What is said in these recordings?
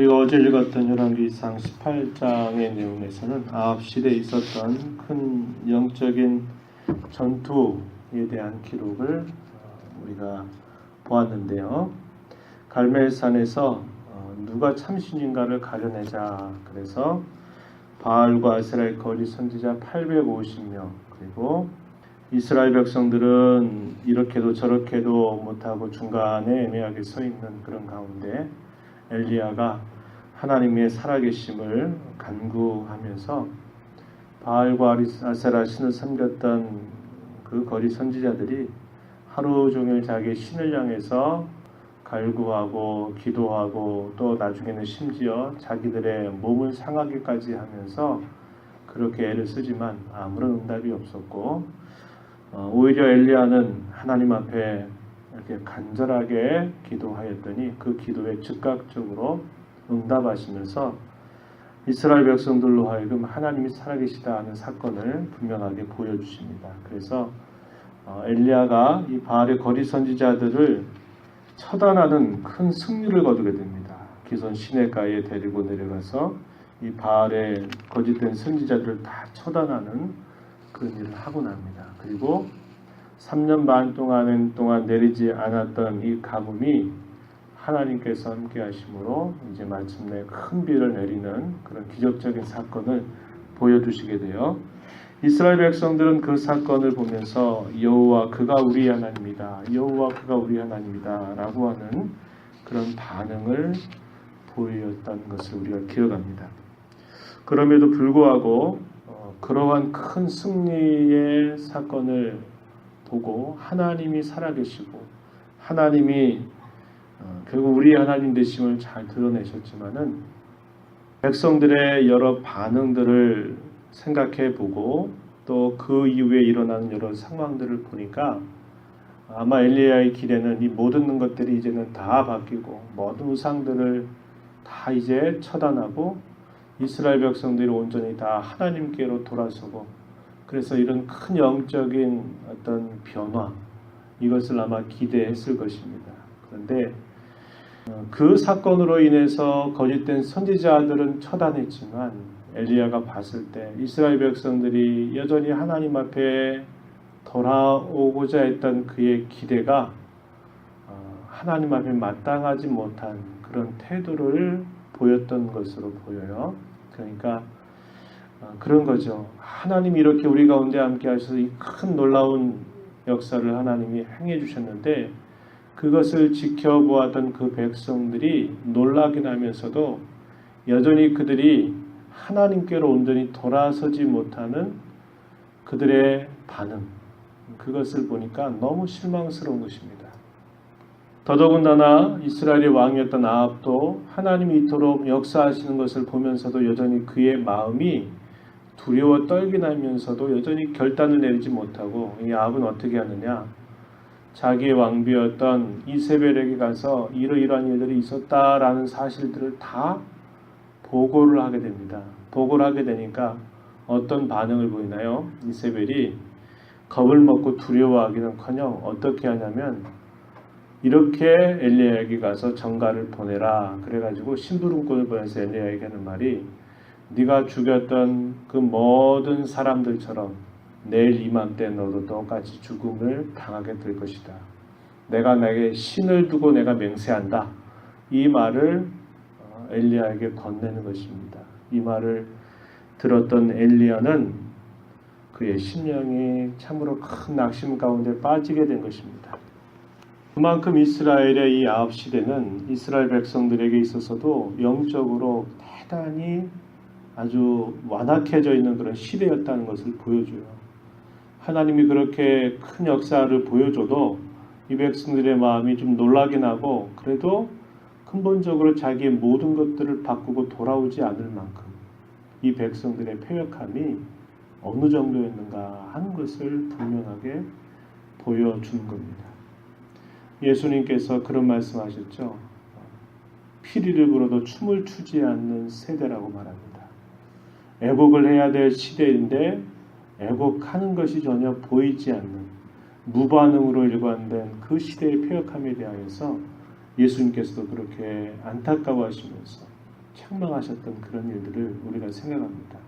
우리가 어제 읽었던 열왕기상 18장의 내용에서는 아합 시대에 있었던 큰 영적인 전투에 대한 기록을 우리가 보았는데요. 갈멜산에서 누가 참신인가를 가려내자 그래서 바알과 아세라의 거짓 선지자 850명, 그리고 이스라엘 백성들은 이렇게도 저렇게도 못하고 중간에 애매하게 서 있는 그런 가운데 엘리야가 하나님의 살아계심을 간구하면서 바알과 아세라 신을 섬겼던 그 거짓 선지자들이 하루 종일 자기 신을 향해서 갈구하고 기도하고 또 나중에는 심지어 자기들의 몸을 상하게까지 하면서 그렇게 애를 쓰지만 아무런 응답이 없었고, 오히려 엘리야는 하나님 앞에 이렇게 간절하게 기도하였더니 그 기도에 즉각적으로 응답하시면서 이스라엘 백성들로 하여금 하나님이 살아계시다 하는 사건을 분명하게 보여주십니다. 그래서 엘리야가 이 바알의 거짓 선지자들을 처단하는 큰 승리를 거두게 됩니다. 기손 시내가에 데리고 내려가서 이 바알의 거짓된 선지자들을 다 처단하는 그런 일을 하고 납니다. 그리고 3년 반 동안 내리지 않았던 이 가뭄이 하나님께서 함께 하심으로 이제 마침내 큰 비를 내리는 그런 기적적인 사건을 보여주시게 돼요. 이스라엘 백성들은 그 사건을 보면서 여호와 그가 우리 하나님이다, 여호와 그가 우리 하나님이다 라고 하는 그런 반응을 보였던 것을 우리가 기억합니다. 그럼에도 불구하고 그러한 큰 승리의 사건을 보고 하나님이 살아계시고 하나님이 결국 우리 하나님 되심을 잘 드러내셨지만은 백성들의 여러 반응들을 생각해 보고 또 그 이후에 일어나는 여러 상황들을 보니까 아마 엘리야의 길에는 이 모든 것들이 이제는 다 바뀌고 모든 우상들을 다 이제 처단하고 이스라엘 백성들이 온전히 다 하나님께로 돌아서고, 그래서 이런 큰 영적인 어떤 변화, 이것을 아마 기대했을 것입니다. 그런데 그 사건으로 인해서 거짓된 선지자들은 처단했지만 엘리야가 봤을 때 이스라엘 백성들이 여전히 하나님 앞에 돌아오고자 했던 그의 기대가 하나님 앞에 마땅하지 못한 그런 태도를 보였던 것으로 보여요. 그러니까 그런 거죠. 하나님이 이렇게 우리 가운데 함께 하셔서 이 큰 놀라운 역사를 하나님이 행해 주셨는데 그것을 지켜보았던 그 백성들이 놀라긴 하면서도 여전히 그들이 하나님께로 온전히 돌아서지 못하는 그들의 반응, 그것을 보니까 너무 실망스러운 것입니다. 더더군다나 이스라엘의 왕이었던 아합도 하나님이 이토록 역사하시는 것을 보면서도 여전히 그의 마음이 두려워 떨긴 하면서도 여전히 결단을 내리지 못하고, 이 아합은 어떻게 하느냐, 자기의 왕비였던 이세벨에게 가서 이러이러한 일들이 있었다라는 사실들을 다 보고를 하게 됩니다. 보고를 하게 되니까 어떤 반응을 보이나요? 이세벨이 겁을 먹고 두려워하기는커녕 어떻게 하냐면 이렇게 엘리야에게 가서 전가를 보내라 그래가지고 심부름꾼을 보내서 엘리야에게 하는 말이, 네가 죽였던 그 모든 사람들처럼 내일 이맘때 너도 똑같이 죽음을 당하게 될 것이다. 내가 내게 신을 두고 내가 맹세한다. 이 말을 엘리야에게 건네는 것입니다. 이 말을 들었던 엘리야는 그의 심령이 참으로 큰 낙심 가운데 빠지게 된 것입니다. 그만큼 이스라엘의 이 아합 시대는 이스라엘 백성들에게 있어서도 영적으로 대단히 아주 완악해져 있는 그런 시대였다는 것을 보여줘요. 하나님이 그렇게 큰 역사를 보여줘도 이 백성들의 마음이 좀 놀라긴 하고, 그래도 근본적으로 자기의 모든 것들을 바꾸고 돌아오지 않을 만큼 이 백성들의 패역함이 어느 정도였는가 하는 것을 분명하게 보여주는 겁니다. 예수님께서 그런 말씀하셨죠. 피리를 불어도 춤을 추지 않는 세대라고 말합니다. 애곡을 해야 될 시대인데 애곡하는 것이 전혀 보이지 않는 무반응으로 일관된 그 시대의 패역함에 대하여서 예수님께서도 그렇게 안타까워하시면서 책망하셨던 그런 일들을 우리가 생각합니다.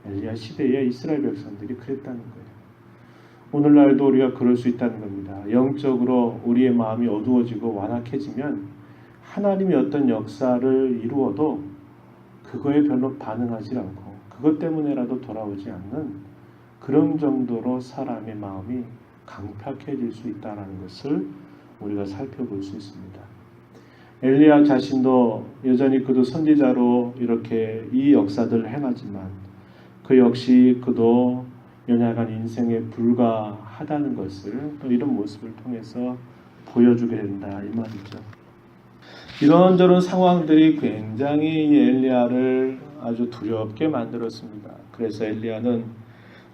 엘리야 시대의 이스라엘 백성들이 그랬다는 거예요. 오늘날도 우리가 그럴 수 있다는 겁니다. 영적으로 우리의 마음이 어두워지고 완악해지면 하나님이 어떤 역사를 이루어도 그거에 별로 반응하지 않고 그것 때문에라도 돌아오지 않는 그런 정도로 사람의 마음이 강팍해질 수 있다는 것을 우리가 살펴볼 수 있습니다. 엘리야 자신도 여전히 그도 선지자로 이렇게 이 역사들을 행하지만 그 역시 그도 연약한 인생에 불과하다는 것을 또 이런 모습을 통해서 보여주게 된다 이 말이죠. 이런저런 상황들이 굉장히 이 엘리야를 아주 두렵게 만들었습니다. 그래서 엘리야는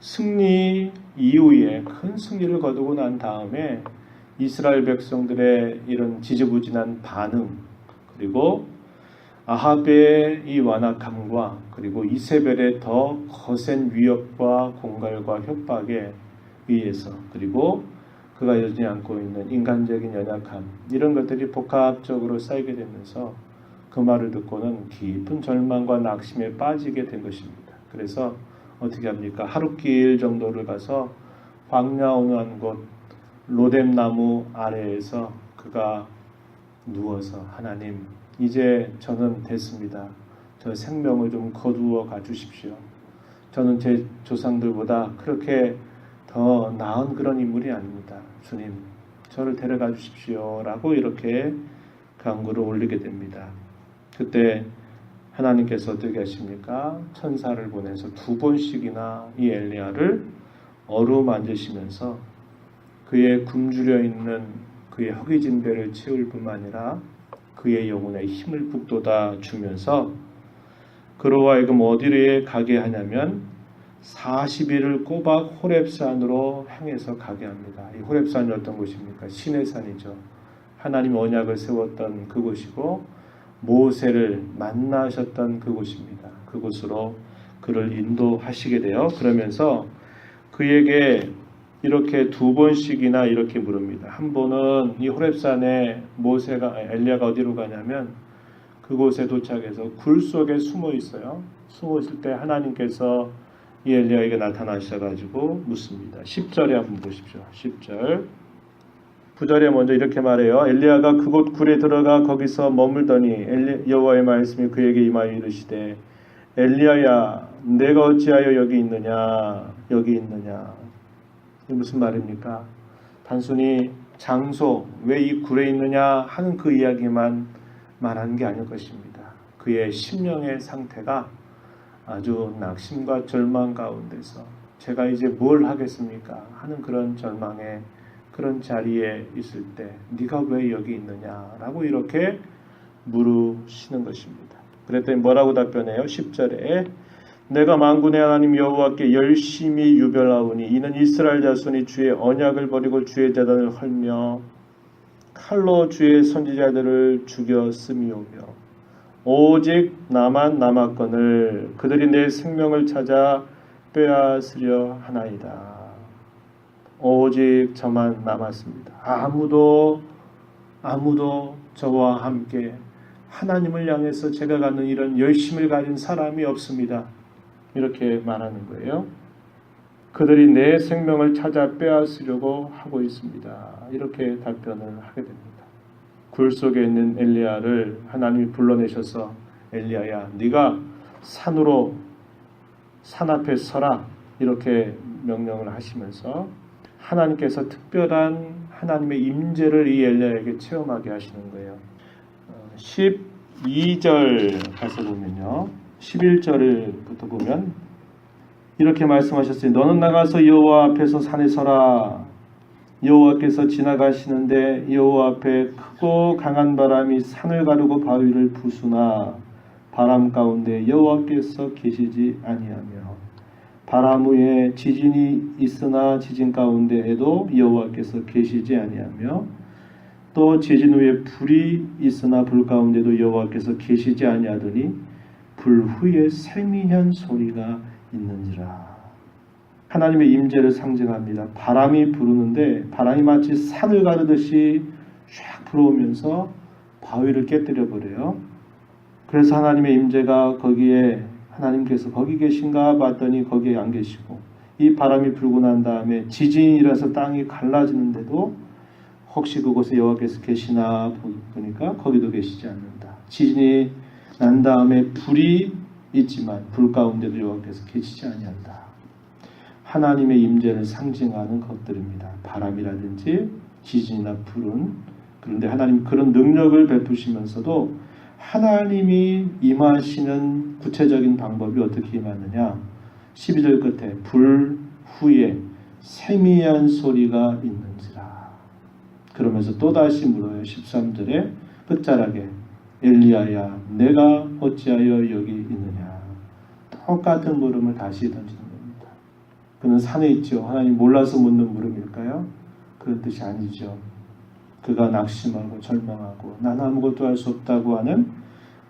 승리 이후에 큰 승리를 거두고 난 다음에 이스라엘 백성들의 이런 지지부진한 반응, 그리고 아합의 이 완악함과 그리고 이세벨의 더 거센 위협과 공갈과 협박에 의해서, 그리고 그가 여전히 안고 있는 인간적인 연약함, 이런 것들이 복합적으로 쌓이게 되면서 그 말을 듣고는 깊은 절망과 낙심에 빠지게 된 것입니다. 그래서 어떻게 합니까? 하룻길 정도를 가서 광야 어느 한 곳 로뎀나무 아래에서 그가 누워서 하나님, 이제 저는 됐습니다. 저 생명을 좀 거두어 가주십시오. 저는 제 조상들보다 그렇게 더 나은 그런 인물이 아닙니다. 주님, 저를 데려가 주십시오. 라고 이렇게 간구를 올리게 됩니다. 그때 하나님께서 어떻게 하십니까? 천사를 보내서 2번씩이나 이 엘리야를 어루만지시면서 그의 굶주려 있는 그의 허기진 배를 채울 뿐만 아니라 그의 영혼에 힘을 북돋아 주면서 그로 하여금 어디로 가게 하냐면 40일을 꼬박 호렙산으로 향해서 가게 합니다. 이 호렙산이 어떤 곳입니까? 신의 산이죠. 하나님 언약을 세웠던 그곳이고 모세를 만나셨던 그곳입니다. 그곳으로 그를 인도하시게 돼요. 그러면서 그에게 이렇게 2번씩이나 이렇게 물읍니다. 한 번은 이 호렙산에 엘리야가 어디로 가냐면 그곳에 도착해서 굴 속에 숨어 있어요. 숨어 있을 때 하나님께서 이 엘리야에게 나타나셔가지고 묻습니다. 10절에 한번 보십시오. 10절 9절에 먼저 이렇게 말해요. 엘리야가 그곳 굴에 들어가 거기서 머물더니 여호와의 말씀이 그에게 임하여 이르시되 엘리야야, 내가 어찌하여 여기 있느냐. 이게 무슨 말입니까? 단순히 장소, 왜 이 굴에 있느냐 하는 그 이야기만 말하는 게 아닐 것입니다. 그의 심령의 상태가 아주 낙심과 절망 가운데서 제가 이제 뭘 하겠습니까? 하는 그런 절망의 그런 자리에 있을 때 네가 왜 여기 있느냐라고 이렇게 물으시는 것입니다. 그랬더니 뭐라고 답변해요? 10절에 내가 만군의 하나님 여호와께 열심히 유별하오니 이는 이스라엘 자손이 주의 언약을 버리고 주의 제단을 헐며 칼로 주의 선지자들을 죽였음이오며 오직 나만 남았거늘 그들이 내 생명을 찾아 빼앗으려 하나이다. 오직 저만 남았습니다. 아무도 저와 함께 하나님을 향해서 제가 갖는 이런 열심을 가진 사람이 없습니다. 이렇게 말하는 거예요. 그들이 내 생명을 찾아 빼앗으려고 하고 있습니다. 이렇게 답변을 하게 됩니다. 굴 속에 있는 엘리야를 하나님이 불러내셔서 엘리야야, 네가 산 앞에 서라 이렇게 명령을 하시면서 하나님께서 특별한 하나님의 임재를 이 엘리야에게 체험하게 하시는 거예요. 12절 가서 보면요. 11절부터 보면 이렇게 말씀하셨어요. 너는 나가서 여호와 앞에서 산에 서라. 여호와께서 지나가시는데 여호와 앞에 크고 강한 바람이 산을 가르고 바위를 부수나 바람 가운데 여호와께서 계시지 아니하며 바람 후에 지진이 있으나 지진 가운데에도 여호와께서 계시지 아니하며 또 지진 후에 불이 있으나 불 가운데도 여호와께서 계시지 아니하더니 불 후에 세미한 소리가 있는지라. 하나님의 임재를 상징합니다. 바람이 부르는데 바람이 마치 산을 가르듯이 쫙 불어오면서 바위를 깨뜨려 버려요. 그래서 하나님의 임재가 거기에 하나님께서 거기 계신가 봤더니 거기에 안 계시고 이 바람이 불고 난 다음에 지진이 일어서 땅이 갈라지는데도 혹시 그곳에 여호와께서 계시나 보니까 거기도 계시지 않는다. 지진이 난 다음에 불이 있지만 불 가운데도 여호와께서 계시지 아니한다. 하나님의 임재를 상징하는 것들입니다. 바람이라든지 지진이나 불은. 그런데 하나님 그런 능력을 베푸시면서도 하나님이 임하시는 구체적인 방법이 어떻게 임하느냐. 12절 끝에 불 후에 세미한 소리가 있는지라. 그러면서 또다시 물어요. 13절에 끝자락에 엘리야야 내가 어찌하여 여기 있느냐. 똑같은 물음을 다시 던지는 겁니다. 그는 산에 있죠. 하나님 몰라서 묻는 물음일까요? 그런 뜻이 아니죠. 그가 낙심하고 절망하고 난 아무것도 할 수 없다고 하는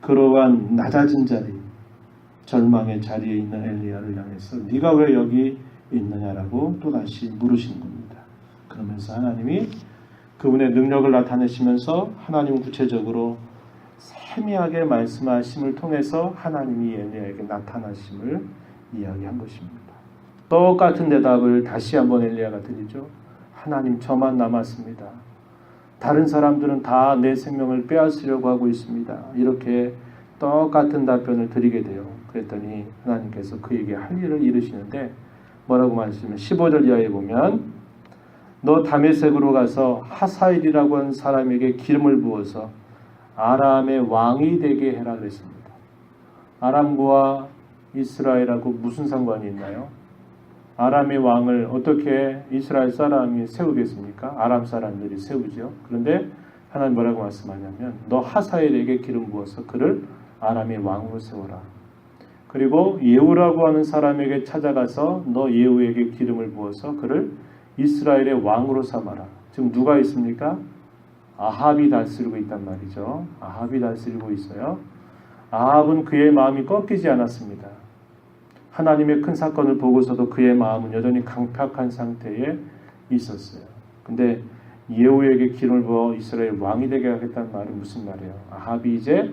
그러한 낮아진 자리, 절망의 자리에 있는 엘리야를 향해서 네가 왜 여기 있느냐라고 또다시 물으시는 겁니다. 그러면서 하나님이 그분의 능력을 나타내시면서 하나님은 구체적으로 세미하게 말씀하심을 통해서 하나님이 엘리야에게 나타나심을 이야기한 것입니다. 똑같은 대답을 다시 한번 엘리야가 드리죠. 하나님 저만 남았습니다. 다른 사람들은 다 내 생명을 빼앗으려고 하고 있습니다. 이렇게 똑같은 답변을 드리게 돼요. 그랬더니 하나님께서 그에게 할 일을 이르시는데 뭐라고 말씀하시면 15절 이하에 보면 너 다메섹으로 가서 하사일이라고 하는 사람에게 기름을 부어서 아람의 왕이 되게 해라 그랬습니다. 아람과 이스라엘하고 무슨 상관이 있나요? 아람의 왕을 어떻게 이스라엘 사람이 세우겠습니까? 아람 사람들이 세우죠. 그런데 하나님 뭐라고 말씀하냐면 너 하사엘에게 기름 부어서 그를 아람의 왕으로 세워라. 그리고 예후라고 하는 사람에게 찾아가서 너 예후에게 기름을 부어서 그를 이스라엘의 왕으로 삼아라. 지금 누가 있습니까? 아합이 다스리고 있단 말이죠. 아합이 다스리고 있어요. 아합은 그의 마음이 꺾이지 않았습니다. 하나님의 큰 사건을 보고서도 그의 마음은 여전히 강팍한 상태에 있었어요. 근데 예후에게 기름을 부어 이스라엘 왕이 되게 하겠다는 말은 무슨 말이에요? 아합이 이제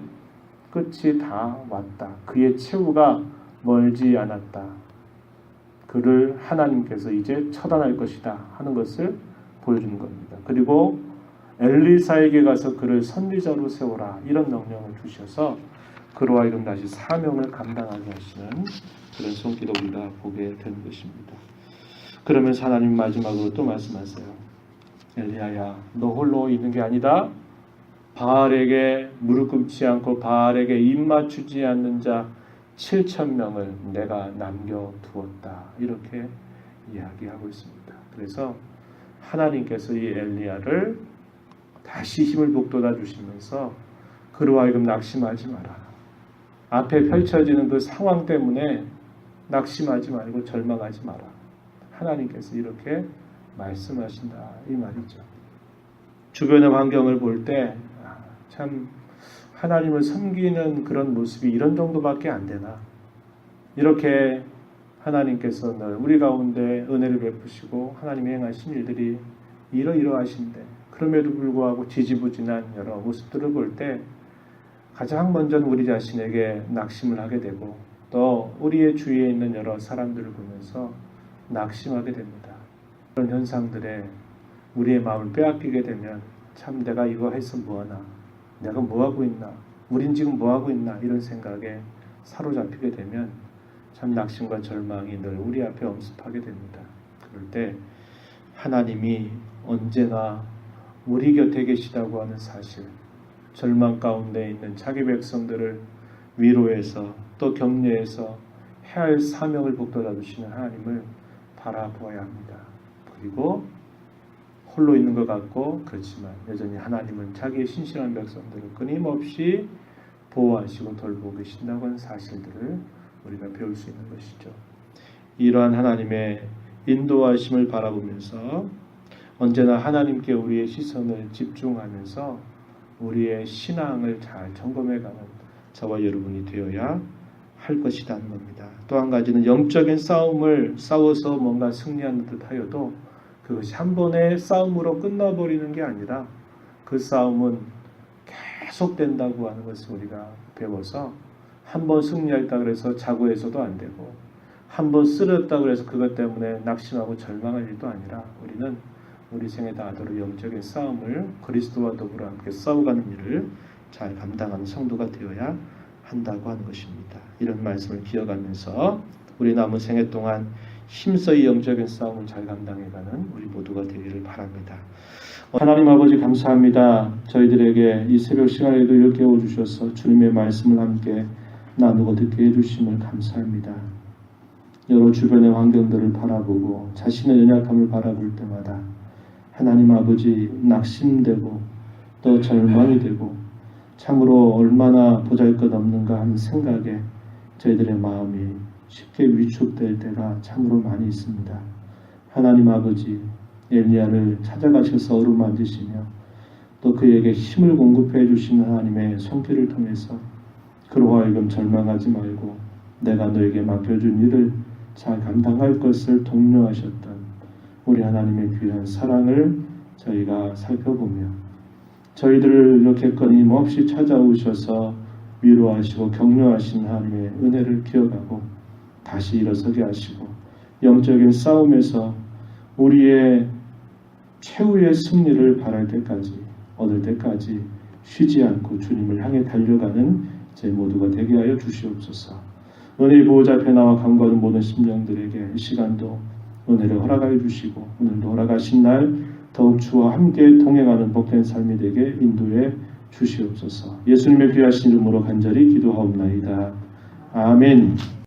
끝이 다 왔다. 그의 최후가 멀지 않았다. 그를 하나님께서 이제 처단할 것이다 하는 것을 보여주는 겁니다. 그리고 엘리사에게 가서 그를 선지자로 세워라 이런 명령을 주셔서 그로 하여금 다시 사명을 감당하게 하시는 그런 손길을 우리가 보게 되는 것입니다. 그러면서 하나님 마지막으로 또 말씀하세요. 엘리야야 너 홀로 있는 게 아니다. 바알에게 무릎 꿇지 않고 바알에게 입 맞추지 않는 자 7,000명을 내가 남겨두었다. 이렇게 이야기하고 있습니다. 그래서 하나님께서 이 엘리야를 다시 힘을 북돋아 주시면서 그로 하여금 낙심하지 마라. 앞에 펼쳐지는 그 상황 때문에 낙심하지 말고 절망하지 마라. 하나님께서 이렇게 말씀하신다 이 말이죠. 주변의 환경을 볼 때 참 하나님을 섬기는 그런 모습이 이런 정도밖에 안 되나. 이렇게 하나님께서 늘 우리 가운데 은혜를 베푸시고 하나님이 행하신 일들이 이러이러하신데 그럼에도 불구하고 지지부진한 여러 모습들을 볼 때 가장 먼저는 우리 자신에게 낙심을 하게 되고 또 우리의 주위에 있는 여러 사람들을 보면서 낙심하게 됩니다. 그런 현상들에 우리의 마음을 빼앗기게 되면 참 내가 이거 해서 뭐하나, 내가 뭐하고 있나, 우린 지금 뭐하고 있나 이런 생각에 사로잡히게 되면 참 낙심과 절망이 늘 우리 앞에 엄습하게 됩니다. 그럴 때 하나님이 언제나 우리 곁에 계시다고 하는 사실, 절망 가운데 있는 자기 백성들을 위로해서 또 격려해서 해야 할 사명을 북돋아 주시는 하나님을 바라보아야 합니다. 그리고 홀로 있는 것 같고 그렇지만 여전히 하나님은 자기의 신실한 백성들을 끊임없이 보호하시고 돌보고 계신다고 하는 사실들을 우리가 배울 수 있는 것이죠. 이러한 하나님의 인도하심을 바라보면서 언제나 하나님께 우리의 시선을 집중하면서 우리의 신앙을 잘 점검해가는 저와 여러분이 되어야 할 것이라는 겁니다. 또 한 가지는 영적인 싸움을 싸워서 뭔가 승리하는 듯 하여도 그것이 한 번의 싸움으로 끝나버리는 게 아니라 그 싸움은 계속된다고 하는 것을 우리가 배워서 한 번 승리했다 그래서 자고해서도 안 되고 한 번 쓰러졌다 그래서 그것 때문에 낙심하고 절망할 일도 아니라 우리는 우리 생에 다하도록 영적인 싸움을 그리스도와 더불어 함께 싸워가는 일을 잘 감당하는 성도가 되어야 한다고 하는 것입니다. 이런 말씀을 기억하면서 우리 남은 생애 동안 힘써이 영적인 싸움을 잘 감당해가는 우리 모두가 되기를 바랍니다. 하나님 아버지 감사합니다. 저희들에게 이 새벽 시간에도 일깨워 주셔서 주님의 말씀을 함께 나누고 듣게 해주심을 감사합니다. 여러 주변의 환경들을 바라보고 자신의 연약함을 바라볼 때마다 하나님 아버지 낙심되고 또 절망이 되고 참으로 얼마나 보잘것없는가 하는 생각에 저희들의 마음이 쉽게 위축될 때가 참으로 많이 있습니다. 하나님 아버지 엘리야를 찾아가셔서 어루만지시며 또 그에게 힘을 공급해 주시는 하나님의 손길을 통해서 그로 하여금 절망하지 말고 내가 너에게 맡겨준 일을 잘 감당할 것을 독려하셨던 우리 하나님의 귀한 사랑을 저희가 살펴보며 저희들을 이렇게 끊임없이 찾아오셔서 위로하시고 격려하신 하나님의 은혜를 기억하고 다시 일어서게 하시고 영적인 싸움에서 우리의 최후의 승리를 바랄 때까지 얻을 때까지 쉬지 않고 주님을 향해 달려가는 제 모두가 되게 하여 주시옵소서. 은혜의 보호자 앞에 나와 간구하는 모든 심령들에게 이 시간도 은혜를 허락하여 주시고 오늘도 허락하신 날 더욱 주와 함께 동행하는 복된 삶이 되게 인도해 주시옵소서. 예수님의 귀하신 이름으로 간절히 기도하옵나이다. 아멘.